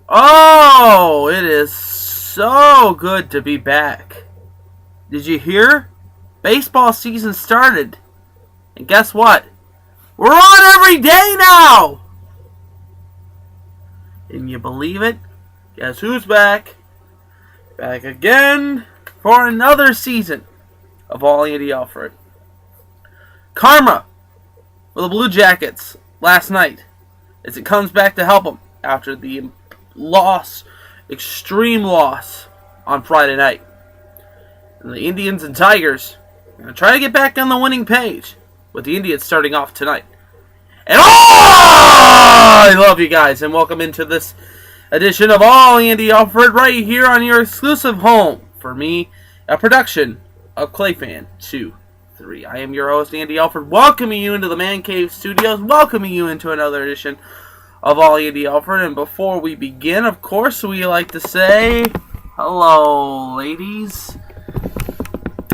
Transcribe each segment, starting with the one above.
Oh, it is so good to be back. Did you hear? Baseball season started. And guess what? We're on every day now! Can you believe it? Guess who's back? Back again for another season of All Andy Alfred. Karma for the Blue Jackets last night as it comes back to help them after the extreme loss on Friday night. And the Indians and Tigers are going to try to get back on the winning page with the Indians starting off tonight. And I love you guys and welcome into this edition of All Andy Alfred right here on your exclusive home for me, a production of Clayfan 23. I am your host Andy Alfred, welcoming you into the Man Cave Studios, welcoming you into another edition of All Andy Alfred. And before we begin, of course, we like to say hello, ladies,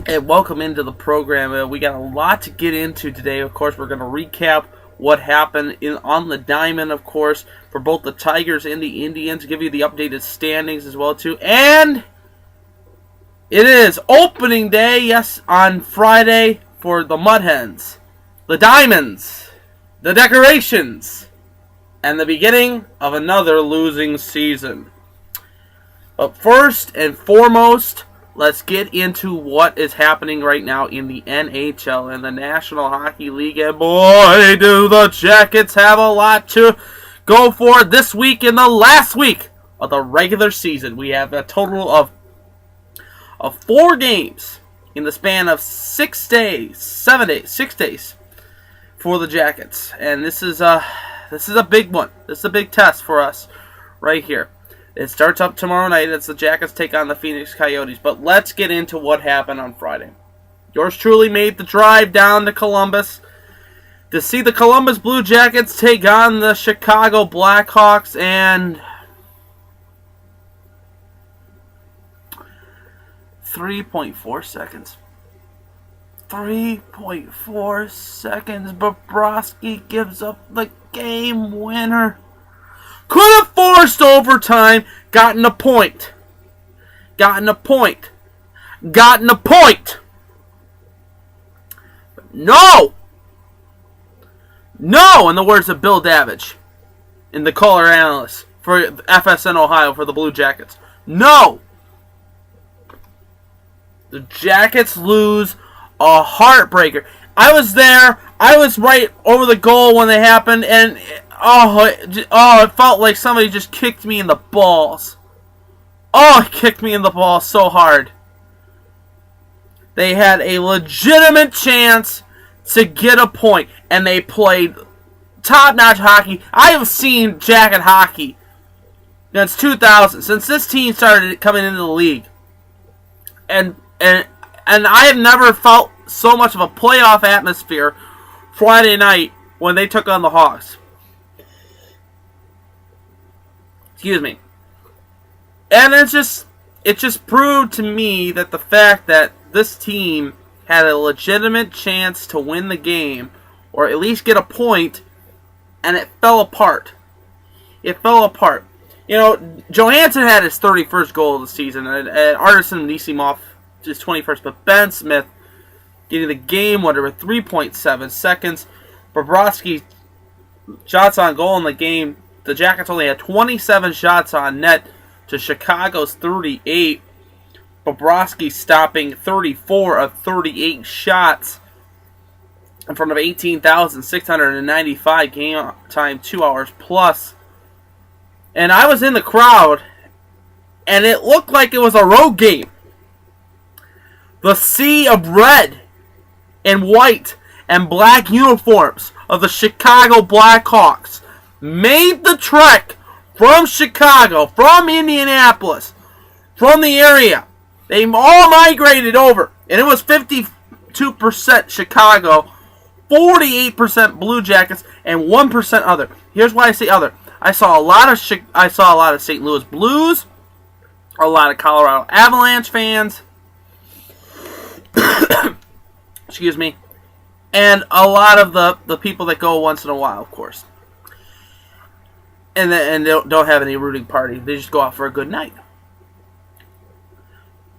and welcome into the program. We got a lot to get into today. Of course, we're going to recap what happened on the diamond, of course, for both the Tigers and the Indians, give you the updated standings as well, too. And it is opening day, yes, on Friday for the Mud Hens, the Diamonds, the Decorations, and the beginning of another losing season. But first and foremost, let's get into what is happening right now in the NHL and the National Hockey League. And boy, do the Jackets have a lot to go for this week in the last week of the regular season. We have a total of 4 games in the span of 6 days for the Jackets. And this is a big one. This is a big test for us right here. It starts up tomorrow night as the Jackets take on the Phoenix Coyotes. But let's get into what happened on Friday. Yours truly made the drive down to Columbus to see the Columbus Blue Jackets take on the Chicago Blackhawks. And 3.4 seconds. 3.4 seconds. Bobrovsky gives up the game winner. Could have forced overtime, gotten a point. But no! No, in the words of Bill Davidge, in the color analyst for FSN Ohio for the Blue Jackets. No! The Jackets lose a heartbreaker. I was there. I was right over the goal when they happened, and it felt like somebody just kicked me in the balls. Oh, it kicked me in the balls so hard. They had a legitimate chance to get a point, and they played top-notch hockey. I have seen Jacket hockey since 2000, since this team started coming into the league. And I have never felt so much of a playoff atmosphere Friday night when they took on the Hawks. Excuse me. And it just proved to me that the fact that this team had a legitimate chance to win the game, or at least get a point, and it fell apart. You know, Johansson had his 31st goal of the season, and Artisan Nisimov his 21st, but Ben Smith getting the game winner with 3.7 seconds. Bobrovsky shots on goal in the game. The Jackets only had 27 shots on net to Chicago's 38. Bobrovsky stopping 34 of 38 shots in front of 18,695 game time, 2 hours plus. And I was in the crowd, and it looked like it was a road game. The sea of red and white and black uniforms of the Chicago Blackhawks made the trek from Chicago, from Indianapolis, from the area. They all migrated over, and it was 52% Chicago, 48% Blue Jackets, and 1% other. Here's why I say other. I saw a lot of St. Louis Blues, a lot of Colorado Avalanche fans. Excuse me. And a lot of the people that go once in a while, of course. and don't have any rooting party. They just go out for a good night.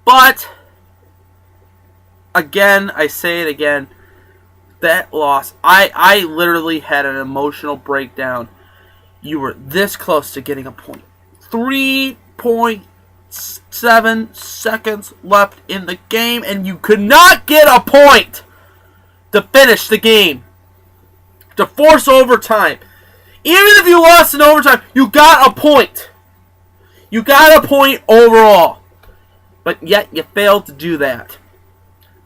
But again, I say it again, that loss, I literally had an emotional breakdown. You were this close to getting a point. 3.7 seconds left in the game, and you could not get a point to finish the game, to force overtime. Even if you lost in overtime, you got a point. You got a point overall. But yet you failed to do that.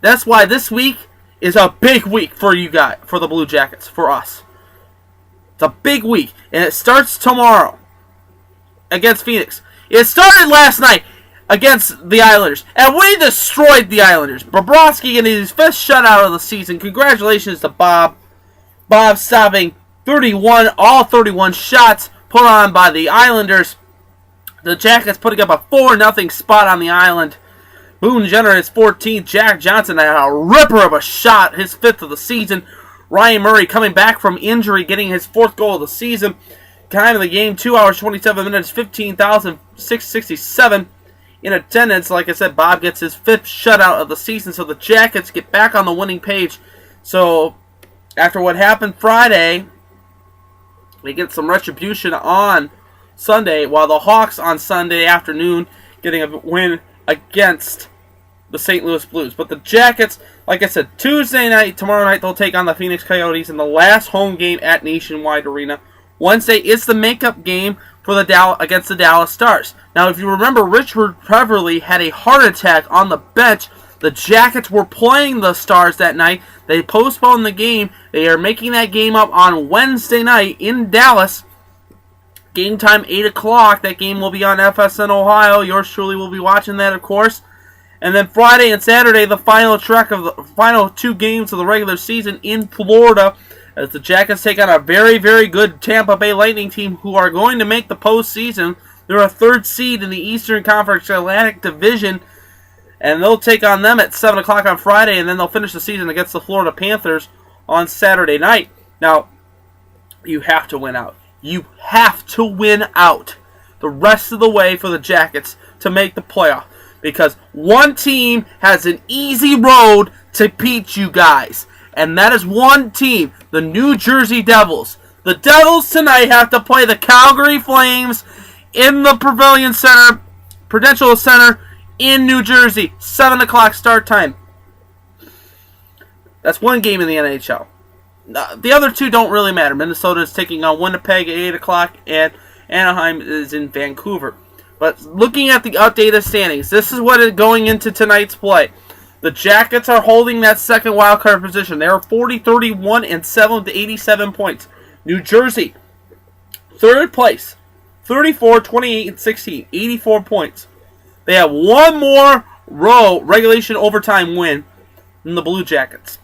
That's why this week is a big week for you guys, for the Blue Jackets, for us. It's a big week, and it starts tomorrow against Phoenix. It started last night against the Islanders, and we destroyed the Islanders. Bobrovsky getting his first shutout of the season. Congratulations to Bob. Bob stopping all 31 shots put on by the Islanders. The Jackets putting up a 4-0 spot on the island. Boone Jenner his 14th. Jack Johnson had a ripper of a shot, his 5th of the season. Ryan Murray coming back from injury, getting his 4th goal of the season. Time of the game, 2 hours, 27 minutes, 15,667 in attendance. Like I said, Bob gets his 5th shutout of the season, so the Jackets get back on the winning page. So, after what happened Friday, they get some retribution on Sunday, while the Hawks on Sunday afternoon getting a win against the St. Louis Blues. But the Jackets, like I said, Tuesday night, tomorrow night, they'll take on the Phoenix Coyotes in the last home game at Nationwide Arena. Wednesday is the makeup game for against the Dallas Stars. Now, if you remember, Richard Peverley had a heart attack on the bench. The Jackets were playing the Stars that night. They postponed the game. They are making that game up on Wednesday night in Dallas. Game time, 8 o'clock. That game will be on FSN Ohio. Yours truly will be watching that, of course. And then Friday and Saturday, the final track of the final 2 games of the regular season in Florida, as the Jackets take on a very, very good Tampa Bay Lightning team who are going to make the postseason. They're a 3rd seed in the Eastern Conference Atlantic Division, and they'll take on them at 7 o'clock on Friday, and then they'll finish the season against the Florida Panthers on Saturday night. Now, you have to win out. You have to win out the rest of the way for the Jackets to make the playoff, because one team has an easy road to beat you guys, and that is one team, the New Jersey Devils. The Devils tonight have to play the Calgary Flames in the Prudential Center in New Jersey. 7 o'clock start time. That's one game in the NHL. The other 2 don't really matter. Minnesota is taking on Winnipeg at 8 o'clock, and Anaheim is in Vancouver. But looking at the updated standings, this is what is going into tonight's play. The Jackets are holding that second wildcard position. They are 40-31 and 7 with 87 points. New Jersey, 3rd place, 34-28 and 16, 84 points. They have one more regulation overtime win than the Blue Jackets.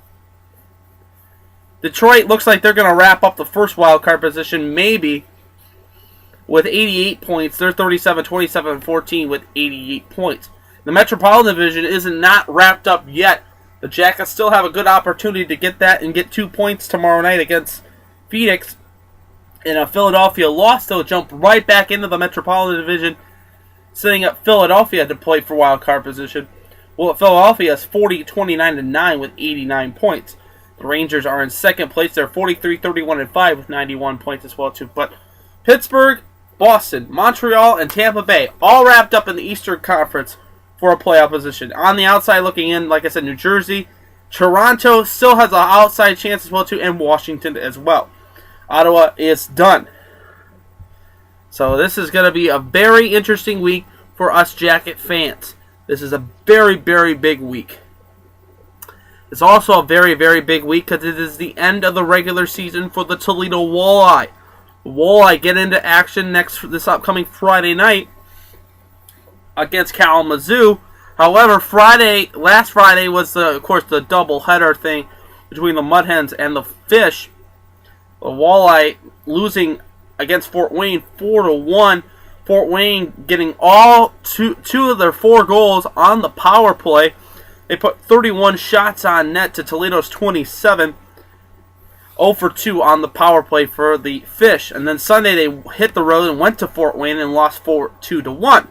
Detroit looks like they're going to wrap up the first wildcard position, maybe, with 88 points. They're 37-27 and 14 with 88 points. The Metropolitan Division isn't not wrapped up yet. The Jackets still have a good opportunity to get that and get 2 points tomorrow night against Phoenix. And a Philadelphia loss, they'll jump right back into the Metropolitan Division, setting up Philadelphia to play for wildcard position. Well, Philadelphia is 40-29-9 with 89 points. The Rangers are in 2nd place. They're 43-31-5 with 91 points as well, too. But Pittsburgh, Boston, Montreal, and Tampa Bay all wrapped up in the Eastern Conference for a playoff position. On the outside looking in, like I said, New Jersey. Toronto still has an outside chance as well, too, and Washington as well. Ottawa is done. So this is going to be a very interesting week for us Jacket fans. This is a very, very big week. It's also a very, very big week because it is the end of the regular season for the Toledo Walleye. The Walleye get into action this upcoming Friday night against Kalamazoo. However, last Friday was, of course, the double-header thing between the Mud Hens and the Fish. The Walleye losing against Fort Wayne 4-1. Fort Wayne getting all two of their 4 goals on the power play. They put 31 shots on net to Toledo's 27. 0 for 2 on the power play for the Fish. And then Sunday they hit the road and went to Fort Wayne and lost 4-2-1.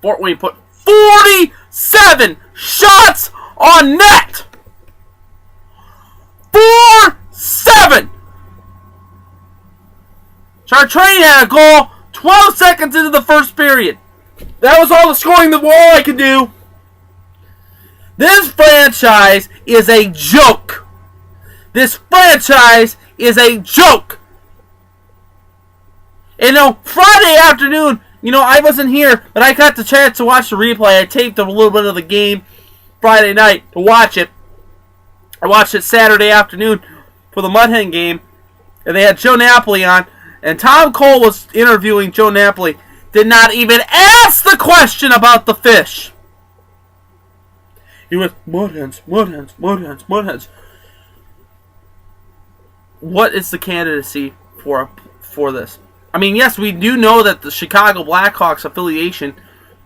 Fort Wayne put 47 shots on net! 4-7! Chartrain had a goal 12 seconds into the first period. That was all the scoring that all I could do. This franchise is a joke. This franchise is a joke. And Friday afternoon, I wasn't here, but I got the chance to watch the replay. I taped a little bit of the game Friday night to watch it. I watched it Saturday afternoon for the Mudhen game, and they had Joe Napoli on, and Tom Cole was interviewing Joe Napoli. Did not even ask the question about the Fish. He went, Mudhens. What is the candidacy for this? I mean, yes, we do know that the Chicago Blackhawks affiliation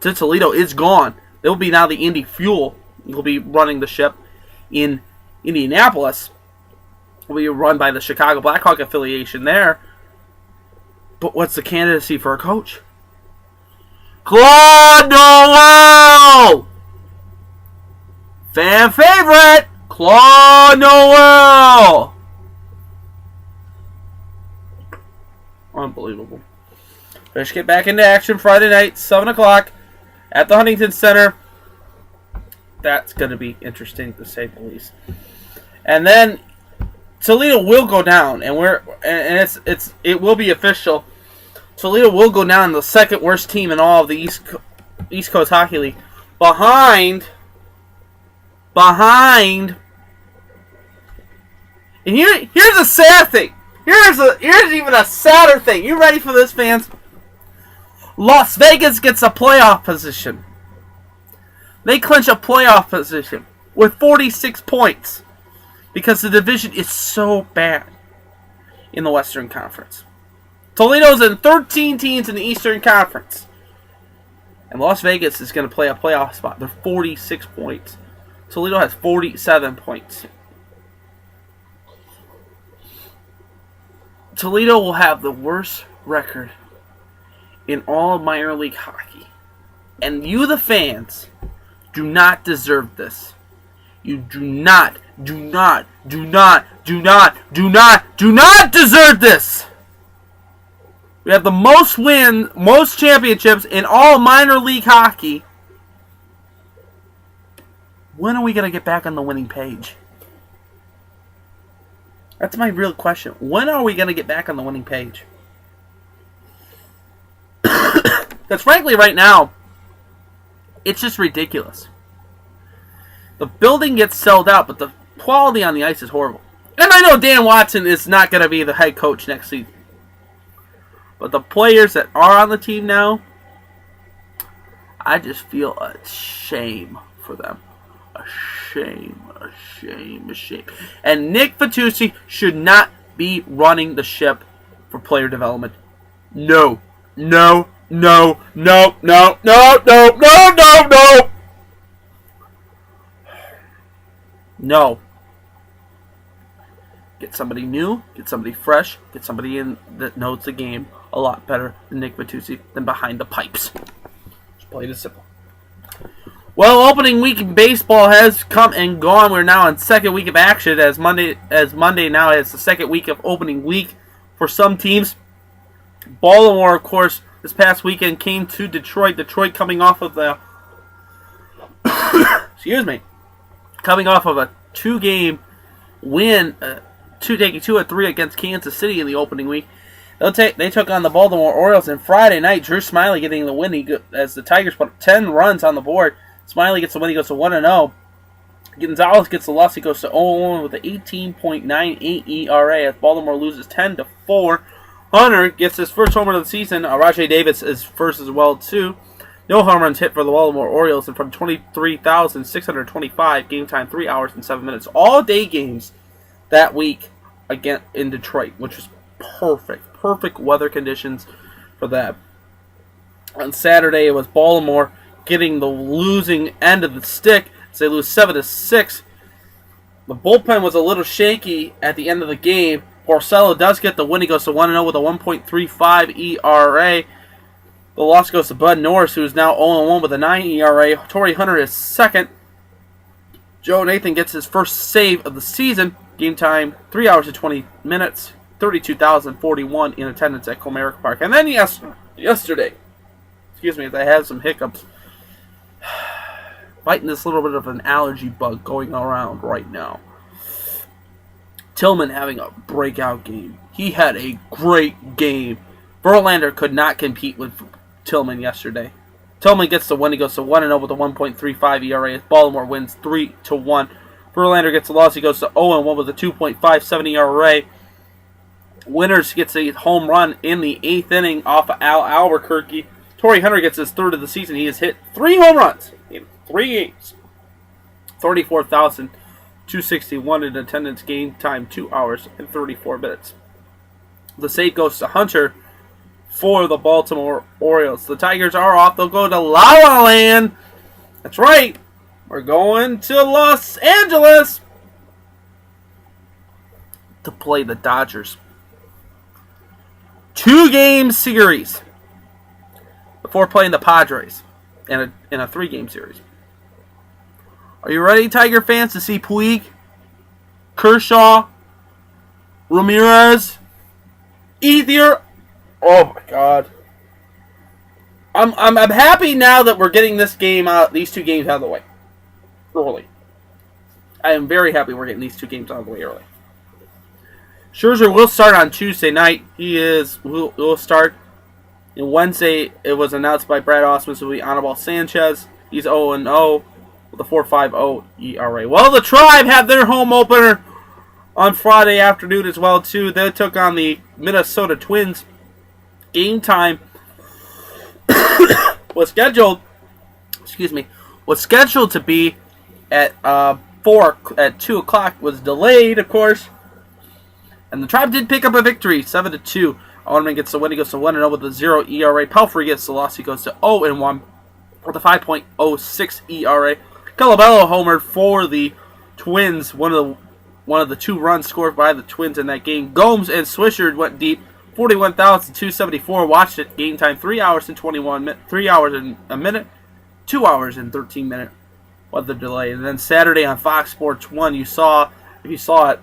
to Toledo is gone. It will be now the Indy Fuel. Will be running the ship in Indianapolis. Will be run by the Chicago Blackhawk affiliation there. But what's the candidacy for a coach? Claude Noel! Fan favorite, Claude Noel! Unbelievable. Fish get back into action Friday night, 7 o'clock at the Huntington Center. That's going to be interesting to say the least. And then Toledo will go down, and it will be official. Toledo will go down, the second worst team in all of the East Coast Hockey League, behind. And here's a sad thing. Here's even a sadder thing. You ready for this, fans? Las Vegas gets a playoff position. They clinch a playoff position with 46 points because the division is so bad in the Western Conference. Toledo's in 13 teams in the Eastern Conference. And Las Vegas is going to play a playoff spot. They're 46 points. Toledo has 47 points. Toledo will have the worst record in all of minor league hockey. And you, the fans, do not deserve this. You do not deserve this. We have the most championships in all minor league hockey. When are we going to get back on the winning page? That's my real question. When are we going to get back on the winning page? Because frankly, right now, it's just ridiculous. The building gets sold out, but the quality on the ice is horrible. And I know Dan Watson is not going to be the head coach next season. But the players that are on the team now, I just feel a shame for them. A shame. And Nick Fatucci should not be running the ship for player development. No. No. Get somebody new, get somebody fresh, get somebody in that knows the game a lot better than Nick Vitucci than behind the pipes. Just plain and simple. Well, opening week in baseball has come and gone. We're now in second week of action as Monday now is the second week of opening week for some teams. Baltimore, of course, this past weekend came to Detroit. Detroit coming off of the coming off of a 2-game win, taking 2-3 against Kansas City in the opening week. They took on the Baltimore Orioles, and Friday night, Drew Smiley getting the win as the Tigers put 10 runs on the board. Smiley gets the win, he goes to 1-0. Gonzalez gets the loss, he goes to 0-1 with an 18.98 ERA as Baltimore loses 10-4. Hunter gets his first home run of the season. Rajay Davis is first as well, too. No home runs hit for the Baltimore Orioles, and from 23,625, game time 3 hours and 7 minutes. All-day games that week again in Detroit, which was perfect weather conditions for that. On Saturday, it was Baltimore getting the losing end of the stick as they lose 7-6 The bullpen was a little shaky at the end of the game. Porcello does get the win. He goes to 1-0 with a 1.35 ERA. The loss goes to Bud Norris, who is now 0-1 with a 9 ERA. Torrey Hunter is second. Joe Nathan gets his first save of the season. Game time, 3 hours and 20 minutes. 32,041 in attendance at Comerica Park. And then yesterday, excuse me, I had some hiccups. Fighting this little bit of an allergy bug going around right now. Tillman having a breakout game. He had a great game. Verlander could not compete with Tillman yesterday. Tillman gets the win. He goes to 1-0 with a 1.35 ERA. Baltimore wins 3-1. Verlander gets the loss. He goes to 0-1 with a 2.57 ERA. Winters gets a home run in the 8th inning off of Al Albuquerque. Torrey Hunter gets his third of the season. He has hit 3 home runs in 3 games. 34,261 in attendance. Game time 2 hours and 34 minutes. The save goes to Hunter for the Baltimore Orioles. The Tigers are off. They'll go to La La Land. That's right. We're going to Los Angeles to play the Dodgers. 2-game series before playing the Padres in a 3-game series. Are you ready, Tiger fans, to see Puig, Kershaw, Ramirez, Ethier? Oh my God! I'm happy now that we're getting this game out, these 2 games out of the way early. I am very happy we're getting these 2 games out of the way early. Scherzer will start on Tuesday night. Will start. And Wednesday, it was announced by Brad Ausmus it will be Anibal Sanchez. He's 0-0 with a 4.50 ERA. Well, the Tribe had their home opener on Friday afternoon as well too. They took on the Minnesota Twins. Game time was scheduled to be at 2 o'clock. Was delayed, of course. And the Tribe did pick up a victory, 7-2. Owenman gets the win. He goes to 1-0 with a 0 ERA. Pelfrey gets the loss. He goes to 0-1 with a 5.06 ERA. Colabello homered for the Twins. One of the 2 runs scored by the Twins in that game. Gomes and Swisher went deep. 41,274 watched it. Game time 3 hours and 21 minutes. 3 hours and a minute. 2 hours and 13 minutes. Weather delay. And then Saturday on Fox Sports 1, if you saw it,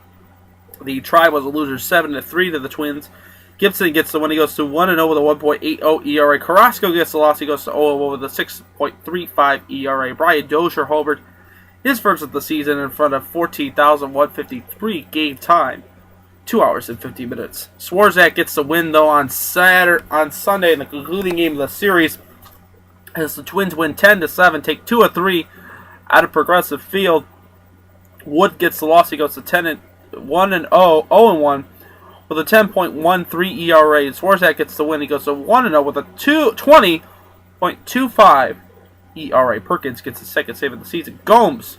the Tribe was a loser 7-3 to the Twins. Gibson gets the win. He goes to 1-0 with a 1.80 ERA. Carrasco gets the loss. He goes to 0-0 with a 6.35 ERA. Brian Dozier homered his first of the season in front of 14,153 game time. 2 hours and 50 minutes. Swarzak gets the win, though, on Sunday in the concluding game of the series. As the Twins win 10-7, take 2 of 3 out of Progressive Field. Wood gets the loss. He goes to 0-1 with a 10.13 ERA. And Swarzak gets the win. He goes to 1-0 with a 20.25 ERA. Perkins gets the second save of the season. Gomes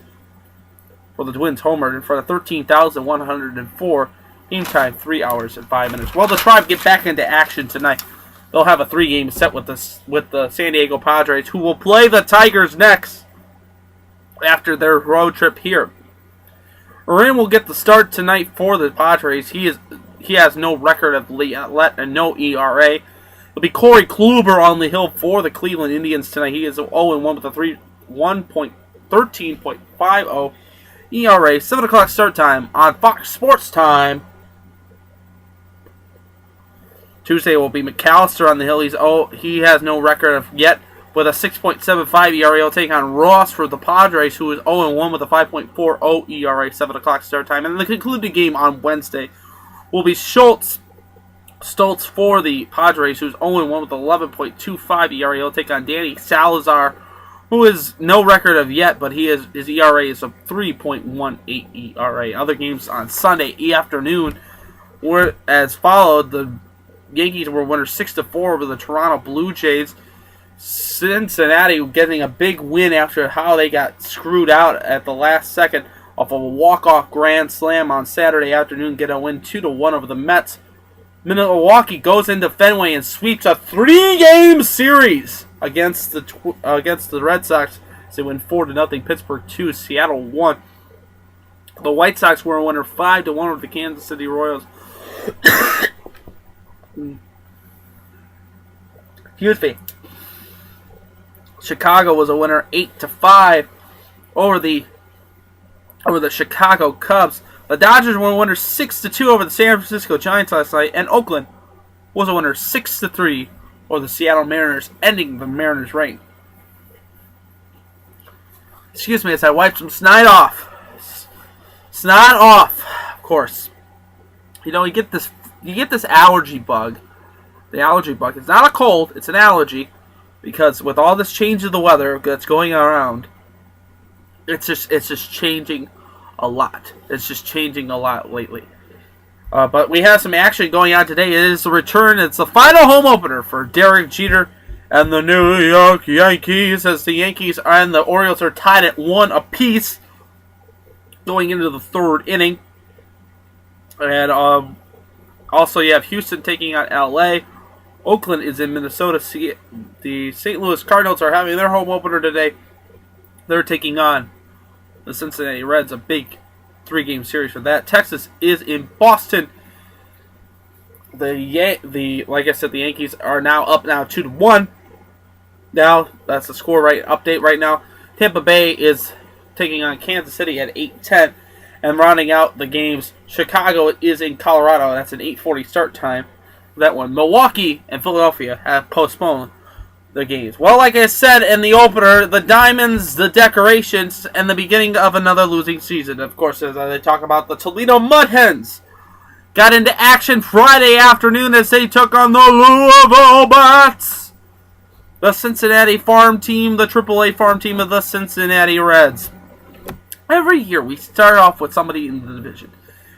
for the Twins homered in front of 13,104. Game time 3 hours and 5 minutes. Well, the Tribe get back into action tonight. They'll have a 3-game set with the San Diego Padres, who will play the Tigers next after their road trip here. Urin will get the start tonight for the Padres. He has no record of let and no ERA. It'll be Corey Kluber on the hill for the Cleveland Indians tonight. He is 0-1 with a 1.13.50 ERA. 7 o'clock start time on Fox Sports Time. Tuesday will be McAllister on the hill. He has no record of yet with a 6.75 ERA. He'll take on Ross for the Padres, who is 0-1 with a 5.40 ERA. 7 o'clock start time. And the concluding game on Wednesday will be Stoltz for the Padres, who's 0-1 with 11.25 ERA. He'll take on Danny Salazar, who is no record of yet, but his ERA is a 3.18 ERA. Other games on Sunday afternoon were as followed. The Yankees were winners 6-4 over the Toronto Blue Jays. Cincinnati getting a big win after how they got screwed out at the last second off of a walk-off grand slam on Saturday afternoon, get a win 2-1 over the Mets. Milwaukee goes into Fenway and sweeps a 3-game series against the Red Sox. So they win 4-0. Pittsburgh 2, Seattle 1. The White Sox were a winner 5-1 over the Kansas City Royals. Excuse me. Chicago was a winner 8-5 over the Chicago Cubs. The Dodgers were a winner 6-2 over the San Francisco Giants last night, and Oakland was a winner 6-3 over the Seattle Mariners, ending the Mariners' reign. Excuse me as I wipe some snot off. Snot off, of course. You know, you get this allergy bug. The allergy bug. It's not a cold, it's an allergy, because with all this change of the weather that's going around, it's just changing a lot. It's just changing a lot lately. But we have some action going on today. It is the return. It's the final home opener for Derek Jeter and the New York Yankees, as the Yankees and the Orioles are tied at 1 apiece going into the third inning. And also you have Houston taking on LA. Oakland is in Minnesota. The St. Louis Cardinals are having their home opener today. They're taking on the Cincinnati Reds, a big 3-game series for that. Texas is in Boston. Like I said, the Yankees are now up 2-1. Now that's the score update right now. Tampa Bay is taking on Kansas City at 8:10, and rounding out the games, Chicago is in Colorado. That's an 8:40 start time for that one. Milwaukee and Philadelphia have postponed the games. Well, like I said in the opener, the diamonds, the decorations, and the beginning of another losing season. Of course, as I talk about, the Toledo Mud Hens got into action Friday afternoon as they took on the Louisville Bats, the Cincinnati farm team, the AAA farm team of the Cincinnati Reds. Every year we start off with somebody in the division.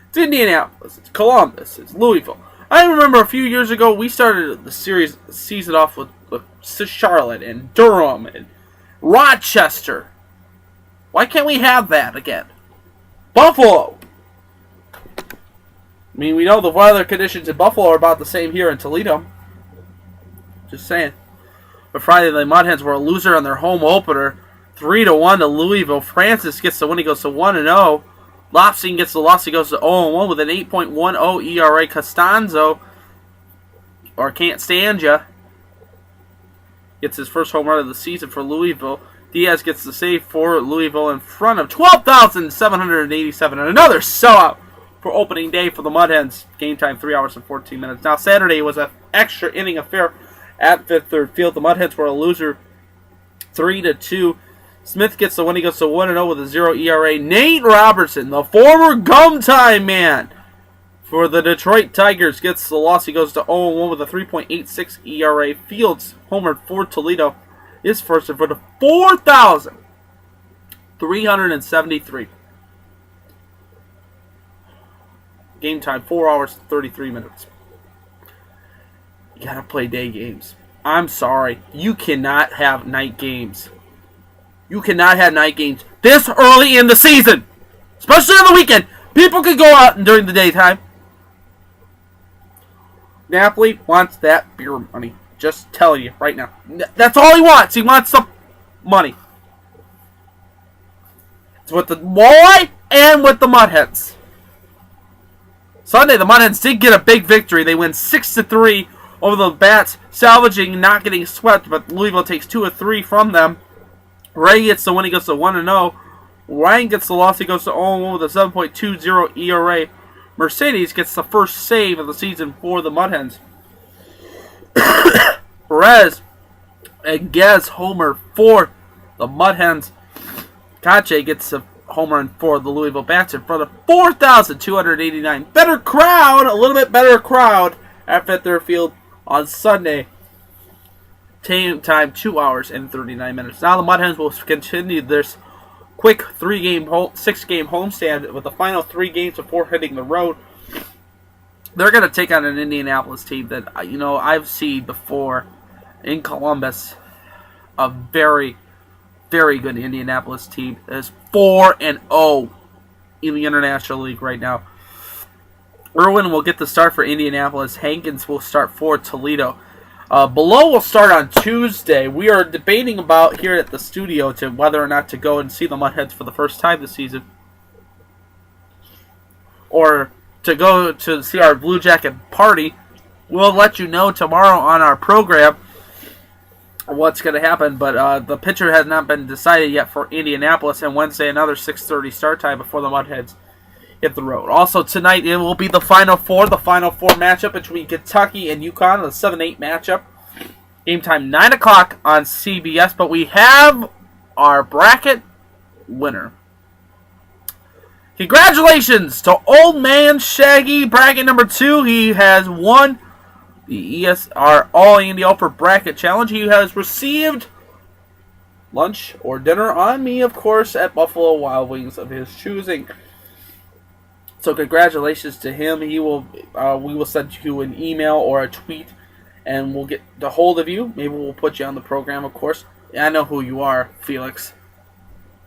It's Indianapolis, it's Columbus, it's Louisville. I remember a few years ago we started the season off with Charlotte and Durham and Rochester. Why can't we have that again? Buffalo. I mean, we know the weather conditions in Buffalo are about the same here in Toledo. Just saying. But Friday, the Mud Hens were a loser on their home opener. 3-1 to Louisville. Francis gets the win. He goes to 1-0. Lopstein gets the loss. He goes to 0-1 with an 8.10 ERA. Costanzo, or Can't Stand Ya, gets his first home run of the season for Louisville. Diaz gets the save for Louisville in front of 12,787. And another sellout for opening day for the Mud Hens. Game time 3 hours and 14 minutes. Now Saturday was an extra inning affair at Fifth Third Field. The Mud Hens were a loser 3-2. Smith gets the win. He goes to 1-0 with a 0 ERA. Nate Robertson, the former Gum Time man for the Detroit Tigers, gets the loss. He goes to 0-1 with a 3.86 ERA. Fields homered for Toledo. His first in front of 4,373. Game time 4 hours and 33 minutes. You gotta play day games. I'm sorry. You cannot have night games. You cannot have night games this early in the season. Especially on the weekend. People can go out during the daytime. Napoli wants that beer money. Just telling you right now. That's all he wants. He wants the money. It's with the Walleye and with the Mud Hens. Sunday, the Mud Hens did get a big victory. They win 6-3 over the Bats, salvaging, not getting swept, but Louisville takes 2 of 3 from them. Ray gets the win. He goes to 1-0. Ryan gets the loss. He goes to 0-1 with a 7.20 ERA. Mercedes gets the first save of the season for the Mud Hens. Perez and Gez homer for the Mud Hens. Kache gets a home run for the Louisville Bats in front of 4,289. Better crowd, a little bit better crowd at Fifth Third Field on Sunday. Time 2 hours and 39 minutes. Now the Mud Hens will continue this quick 6-game homestand with the final 3 games before hitting the road. They're going to take on an Indianapolis team that, I've seen before in Columbus. A very, very good Indianapolis team that is 4-0 in the International League right now. Irwin will get the start for Indianapolis. Hankins will start for Toledo. Below will start on Tuesday. We are debating about here at the studio to whether or not to go and see the Mud Hens for the first time this season. or to go to see our Blue Jacket party, we'll let you know tomorrow on our program what's going to happen. But the pitcher has not been decided yet for Indianapolis, and Wednesday another 6:30 start time before the Mudheads hit the road. Also tonight it will be the Final Four matchup between Kentucky and UConn, the 7-8 matchup. Game time 9 o'clock on CBS, but we have our bracket winner. Congratulations to Old Man Shaggy, bracket number 2. He has won the ESR All Andy Alfred Bracket Challenge. He has received lunch or dinner on me, of course, at Buffalo Wild Wings of his choosing. So congratulations to him. We will send you an email or a tweet, and we'll get a hold of you. Maybe we'll put you on the program, of course. I know who you are, Felix.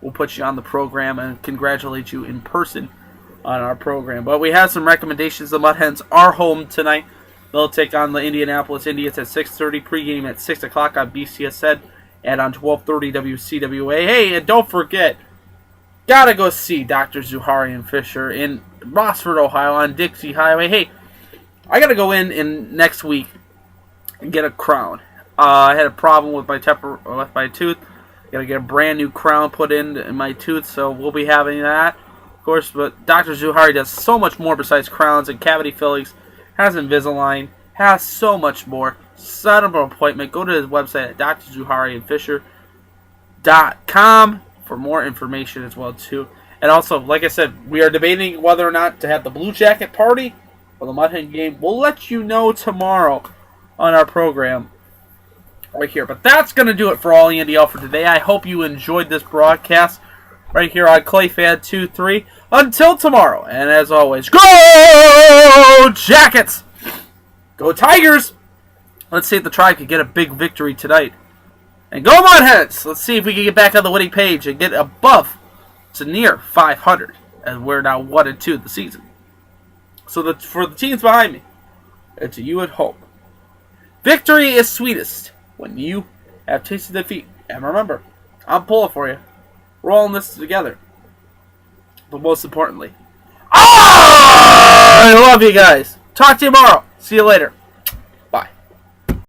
We'll put you on the program and congratulate you in person on our program. But we have some recommendations. The Mudhens are home tonight. They'll take on the Indianapolis Indians at 6:30. Pregame at 6 o'clock on BCSN and on 12:30 WCWA. Hey, and don't forget, gotta go see Dr. Zuhari and Fisher in Rossford, Ohio on Dixie Highway. Hey, I gotta go in next week and get a crown. I had a problem with my tooth. Gotta get a brand new crown put in my tooth, so we'll be having that, of course. But Dr. Zuhari does so much more besides crowns and cavity fillings. Has Invisalign, has so much more. Set up an appointment. Go to his website at drzuhariandfisher.com for more information as well too. And also, like I said, we are debating whether or not to have the Blue Jacket party or the Mudhen game. We'll let you know tomorrow on our program right here. But that's going to do it for All Andy Alfred today. I hope you enjoyed this broadcast right here on ClayFan23. Until tomorrow, and as always, go Jackets! Go Tigers! Let's see if the Tribe can get a big victory tonight. And go Mudheads! Let's see if we can get back on the winning page and get above to near 500, as we're now 1-2 the season. So for the teams behind me, and to you at home, victory is sweetest when you have tasted defeat. And remember, I'm pulling for you. We're all in this together. But most importantly, I love you guys. Talk to you tomorrow. See you later.